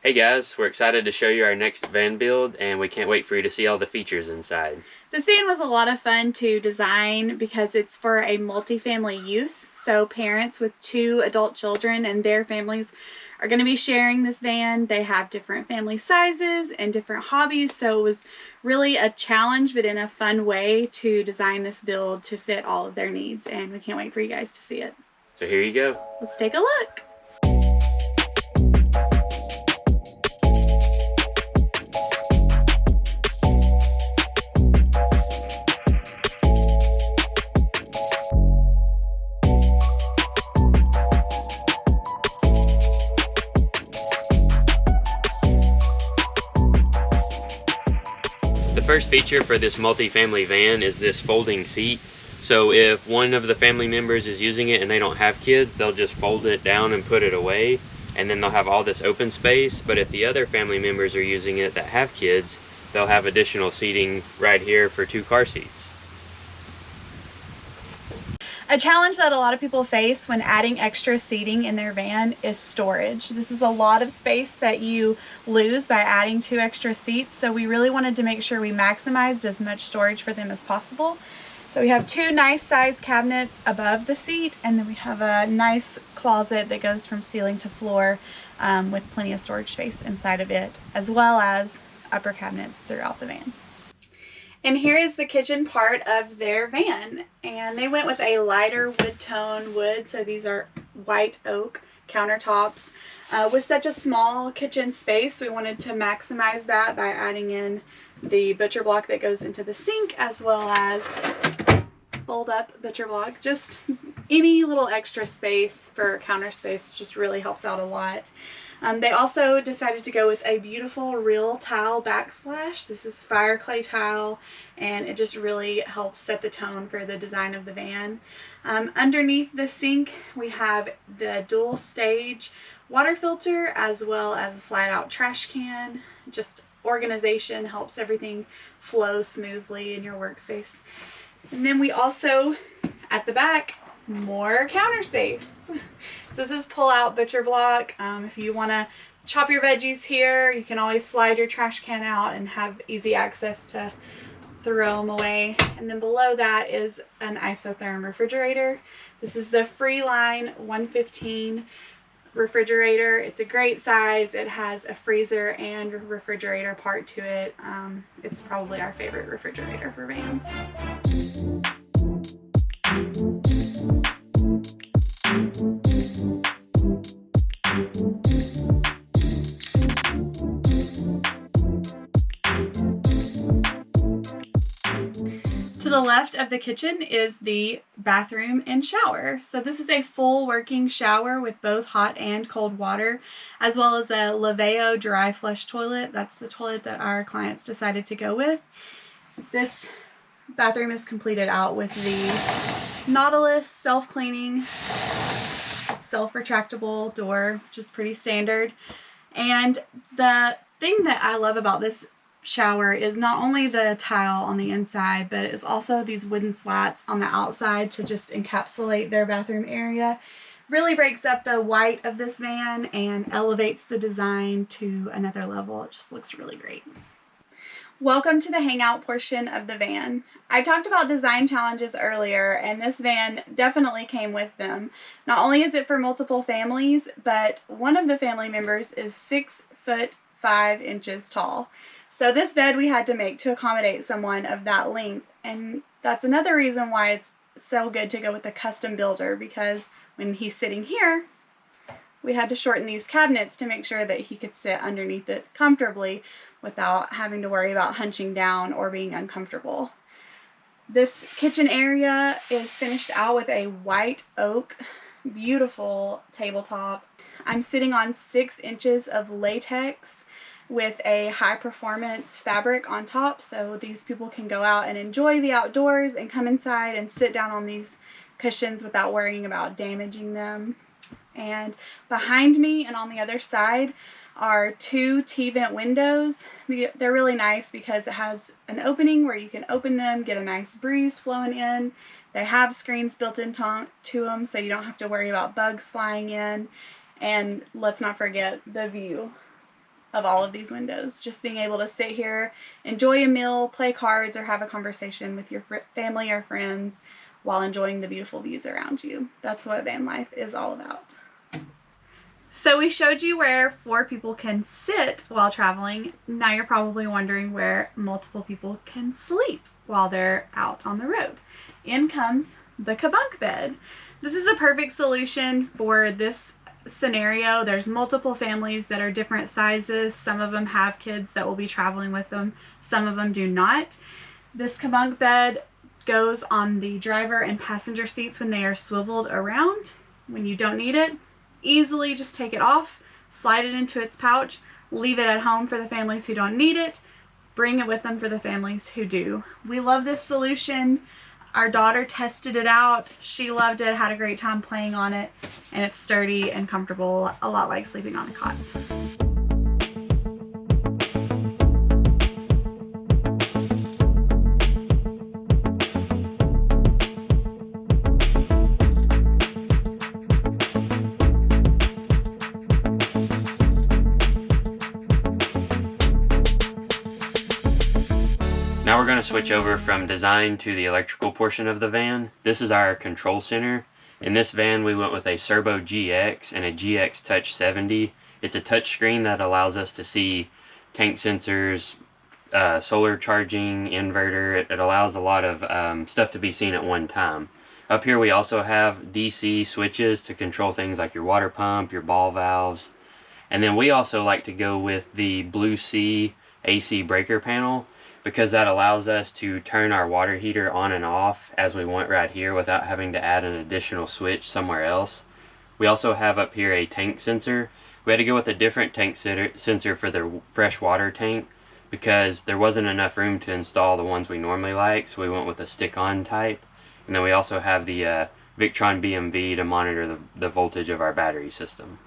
Hey guys, we're excited to show you our next van build, and we can't wait for you to see all the features inside. This van was a lot of fun to design because it's for a multifamily use. So parents with 2 adult children and their families are going to be sharing this van. They have different family sizes and different hobbies, so it was really a challenge, but in a fun way, to design this build to fit all of their needs, and we can't wait for you guys to see it. So here you go. Let's take a look. The first feature for this multi-family van is this folding seat. So if one of the family members is using it and they don't have kids, they'll just fold it down and put it away, and then they'll have all this open space. But if the other family members are using it that have kids, they'll have additional seating right here for 2 car seats. A challenge that a lot of people face when adding extra seating in their van is storage. This is a lot of space that you lose by adding 2 extra seats, so we really wanted to make sure we maximized as much storage for them as possible. So we have 2 nice size cabinets above the seat, and then we have a nice closet that goes from ceiling to floor with plenty of storage space inside of it, as well as upper cabinets throughout the van. And here is the kitchen part of their van, and they went with a lighter wood tone wood, so these are white oak countertops. With such a small kitchen space, we wanted to maximize that by adding in the butcher block that goes into the sink, as well as fold up butcher block. Just any little extra space for counter space just really helps out a lot. They also decided to go with a beautiful real tile backsplash. This is fire clay tile, and it just really helps set the tone for the design of the van. Underneath the sink, we have the dual stage water filter, as well as a slide out trash can. Just organization helps everything flow smoothly in your workspace. And then we also, at the back, more counter space. So this is pull out butcher block. If you want to chop your veggies here, you can always slide your trash can out and have easy access to throw them away. And then below that is an isotherm refrigerator. This is the Freeline 115 refrigerator. It's a great size. It has a freezer and refrigerator part to it. It's probably our favorite refrigerator for vans. To the left of the kitchen is the bathroom and shower. So this is a full working shower with both hot and cold water, as well as a laveo dry flush toilet. That's the toilet that our clients decided to go with. This bathroom is completed out with the Nautilus self-cleaning, self-retractable door, which is pretty standard. And the thing that I love about this shower is not only the tile on the inside, but it's also these wooden slats on the outside to just encapsulate their bathroom area. Really breaks up the white of this van and elevates the design to another level. It just looks really great. Welcome to the hangout portion of the van. I talked about design challenges earlier, and this van definitely came with them. Not only is it for multiple families, but one of the family members is 6'5" tall. So this bed we had to make to accommodate someone of that length, and that's another reason why it's so good to go with a custom builder, because when he's sitting here, we had to shorten these cabinets to make sure that he could sit underneath it comfortably without having to worry about hunching down or being uncomfortable. This kitchen area is finished out with a white oak, beautiful tabletop. I'm sitting on 6 inches of latex with a high performance fabric on top, so these people can go out and enjoy the outdoors and come inside and sit down on these cushions without worrying about damaging them. And behind me and on the other side are 2 T-vent windows. They're really nice because it has an opening where you can open them, get a nice breeze flowing in. They have screens built into them, so you don't have to worry about bugs flying in. And let's not forget the view. of all of these windows. Just being able to sit here, enjoy a meal, play cards, or have a conversation with your family or friends while enjoying the beautiful views around you. That's what van life is all about. So we showed you where 4 people can sit while traveling. Now you're probably wondering where multiple people can sleep while they're out on the road. In comes the kabunk bed. This is a perfect solution for this scenario. There's multiple families that are different sizes. Some of them have kids that will be traveling with them. Some of them do not. This kabunk bed goes on the driver and passenger seats when they are swiveled around. When you don't need it, easily just take it off, slide it into its pouch, leave it at home for the families who don't need it, bring it with them for the families who do. We love this solution. Our daughter tested it out. She loved it, had a great time playing on it, and it's sturdy and comfortable, a lot like sleeping on a cot. Now we're going to switch over from design to the electrical portion of the van. This is our control center. In this van we went with a Servo GX and a GX Touch 70. It's a touch screen that allows us to see tank sensors, solar charging, inverter. It allows a lot of stuff to be seen at one time. Up here we also have DC switches to control things like your water pump, your ball valves. And then we also like to go with the Blue Sea AC breaker panel, because that allows us to turn our water heater on and off as we want right here without having to add an additional switch somewhere else. We also have up here a tank sensor. We had to go with a different tank sensor for the freshwater tank because there wasn't enough room to install the ones we normally like, so we went with a stick-on type. And then we also have the Victron BMV to monitor the voltage of our battery system.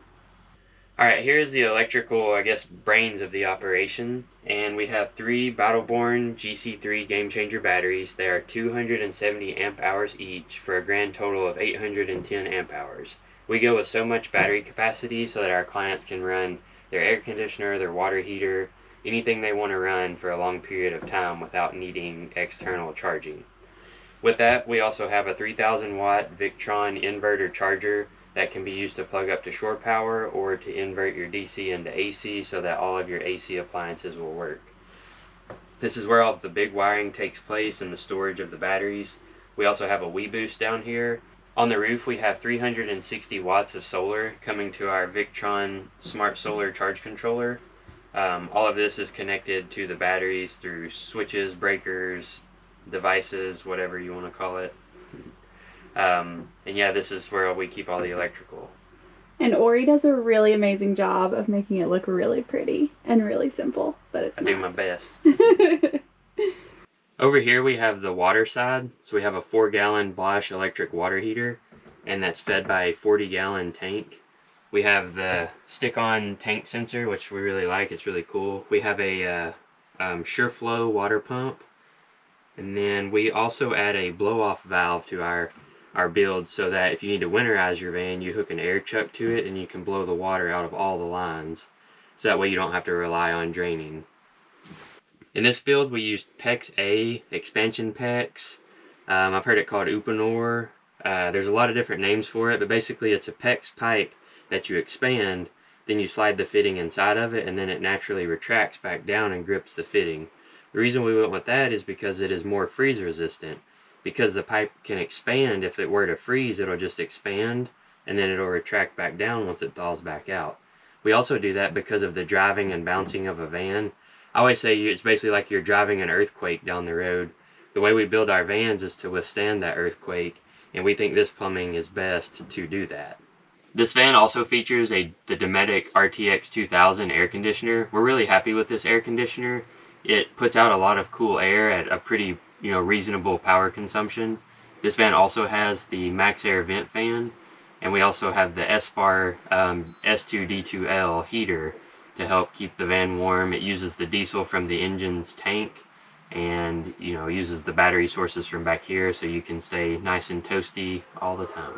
Alright, here's the electrical, I guess, brains of the operation. And we have 3 Battleborn GC3 Game Changer batteries. They are 270 amp hours each for a grand total of 810 amp hours. We go with so much battery capacity so that our clients can run their air conditioner, their water heater, anything they want to run for a long period of time without needing external charging. With that, we also have a 3000 watt Victron inverter charger that can be used to plug up to shore power or to invert your DC into AC so that all of your AC appliances will work. This is where all of the big wiring takes place and the storage of the batteries. We also have a WeBoost down here. On the roof we have 360 watts of solar coming to our Victron Smart Solar Charge Controller. All of this is connected to the batteries through switches, breakers, devices, whatever you want to call it. And yeah, this is where we keep all the electrical. And Orry does a really amazing job of making it look really pretty and really simple, but it's not. I do my best. Over here we have the water side. So we have a 4-gallon Bosch electric water heater, and that's fed by a 40-gallon tank. We have the stick-on tank sensor, which we really like. It's really cool. We have a SureFlow water pump, and then we also add a blow-off valve to our build so that if you need to winterize your van, you hook an air chuck to it and you can blow the water out of all the lines. So that way you don't have to rely on draining. In this build we used PEX A, expansion PEX. I've heard it called Uponor. There's a lot of different names for it, but basically it's a PEX pipe that you expand, then you slide the fitting inside of it, and then it naturally retracts back down and grips the fitting. The reason we went with that is because it is more freeze resistant. Because the pipe can expand, if it were to freeze, it'll just expand, and then it'll retract back down once it thaws back out. We also do that because of the driving and bouncing of a van. I always say it's basically like you're driving an earthquake down the road. The way we build our vans is to withstand that earthquake, and we think this plumbing is best to do that. This van also features the Dometic RTX 2000 air conditioner. We're really happy with this air conditioner. It puts out a lot of cool air at a pretty reasonable power consumption. This van also has the Max Air vent fan, and we also have the S-Bar S2D2L heater to help keep the van warm. It uses the diesel from the engine's tank, and uses the battery sources from back here, so you can stay nice and toasty all the time.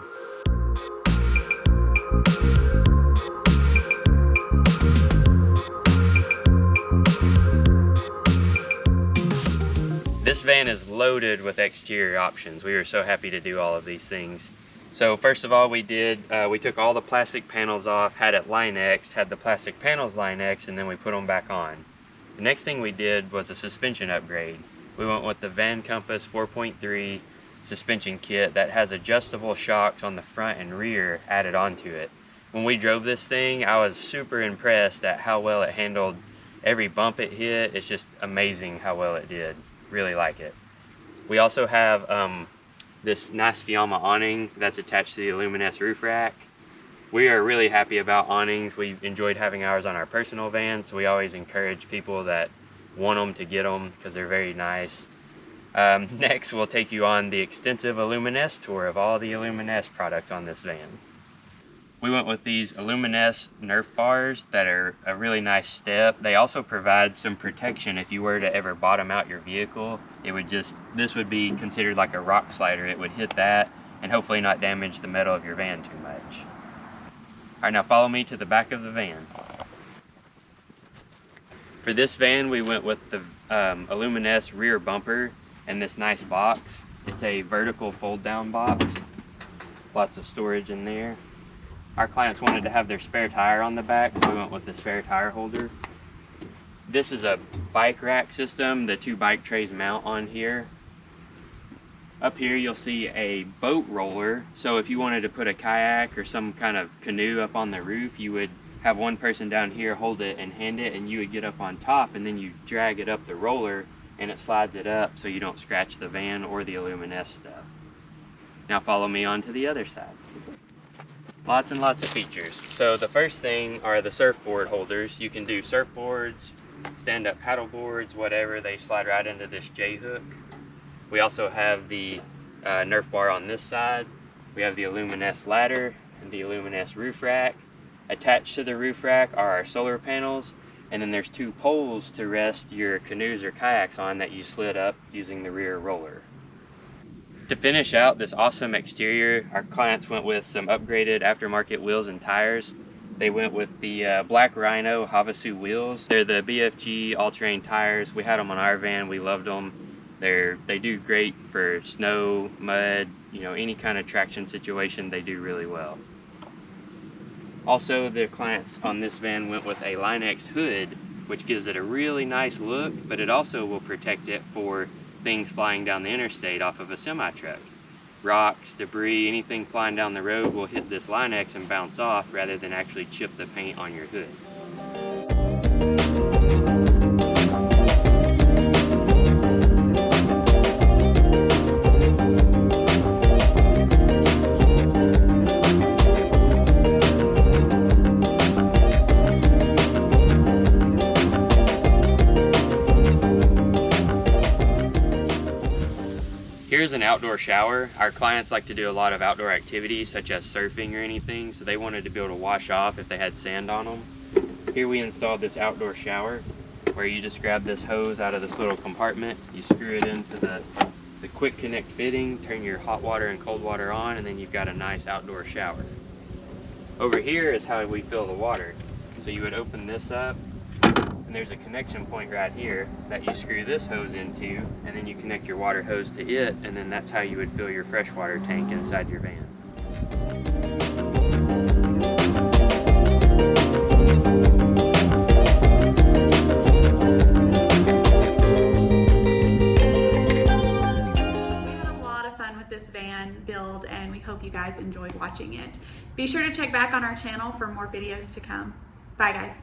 van is loaded with exterior options. We were so happy to do all of these things. So first of all, we took all the plastic panels off, had it Line-X'd, had the plastic panels Line-X'd, and then we put them back on. The next thing we did was a suspension upgrade. We went with the VanCompass 4.3 suspension kit that has adjustable shocks on the front and rear added onto it. When we drove this thing, I was super impressed at how well it handled every bump it hit. It's just amazing how well it did. Really like it. We also have this nice Fiamma awning that's attached to the Aluminess roof rack. We are really happy about awnings. We enjoyed having ours on our personal van, so we always encourage people that want them to get them because they're very nice. Next, we'll take you on the extensive Aluminess tour of all the Aluminess products on this van. We went with these Aluminess Nerf bars that are a really nice step. They also provide some protection if you were to ever bottom out your vehicle. This would be considered like a rock slider. It would hit that and hopefully not damage the metal of your van too much. All right, now follow me to the back of the van. For this van, we went with the Aluminess rear bumper and this nice box. It's a vertical fold down box. Lots of storage in there. Our clients wanted to have their spare tire on the back, so we went with the spare tire holder. This is a bike rack system. The two bike trays mount on here. Up here you'll see a boat roller. So if you wanted to put a kayak or some kind of canoe up on the roof, you would have one person down here hold it and hand it, and you would get up on top, and then you drag it up the roller and it slides it up so you don't scratch the van or the Aluminess stuff. Now follow me on to the other side. Lots and lots of features. So the first thing are the surfboard holders. You can do surfboards, stand-up paddle boards, whatever. They slide right into this J-hook. We also have the Nerf bar on this side. We have the Aluminess ladder and the Aluminess roof rack. Attached to the roof rack are our solar panels, and then there's two poles to rest your canoes or kayaks on that you slid up using the rear roller. To finish out this awesome exterior, our clients went with some upgraded aftermarket wheels and tires. They went with the Black Rhino Havasu wheels. They're the BFG all-terrain tires. We had them on our van. We loved them. They do great for snow, mud, any kind of traction situation. They do really well. Also, the clients on this van went with a Line-X'd hood, which gives it a really nice look, but it also will protect it for things flying down the interstate off of a semi-truck. Rocks, debris, anything flying down the road will hit this Line-X and bounce off rather than actually chip the paint on your hood. Here's an outdoor shower. Our clients like to do a lot of outdoor activities such as surfing or anything, so they wanted to be able to wash off if they had sand on them. Here we installed this outdoor shower where you just grab this hose out of this little compartment, you screw it into the quick connect fitting, turn your hot water and cold water on, and then you've got a nice outdoor shower. Over here is how we fill the water. So you would open this up, and there's a connection point right here that you screw this hose into, and then you connect your water hose to it, and then that's how you would fill your freshwater tank inside your van. We had a lot of fun with this van build, and we hope you guys enjoyed watching it. Be sure to check back on our channel for more videos to come. Bye guys.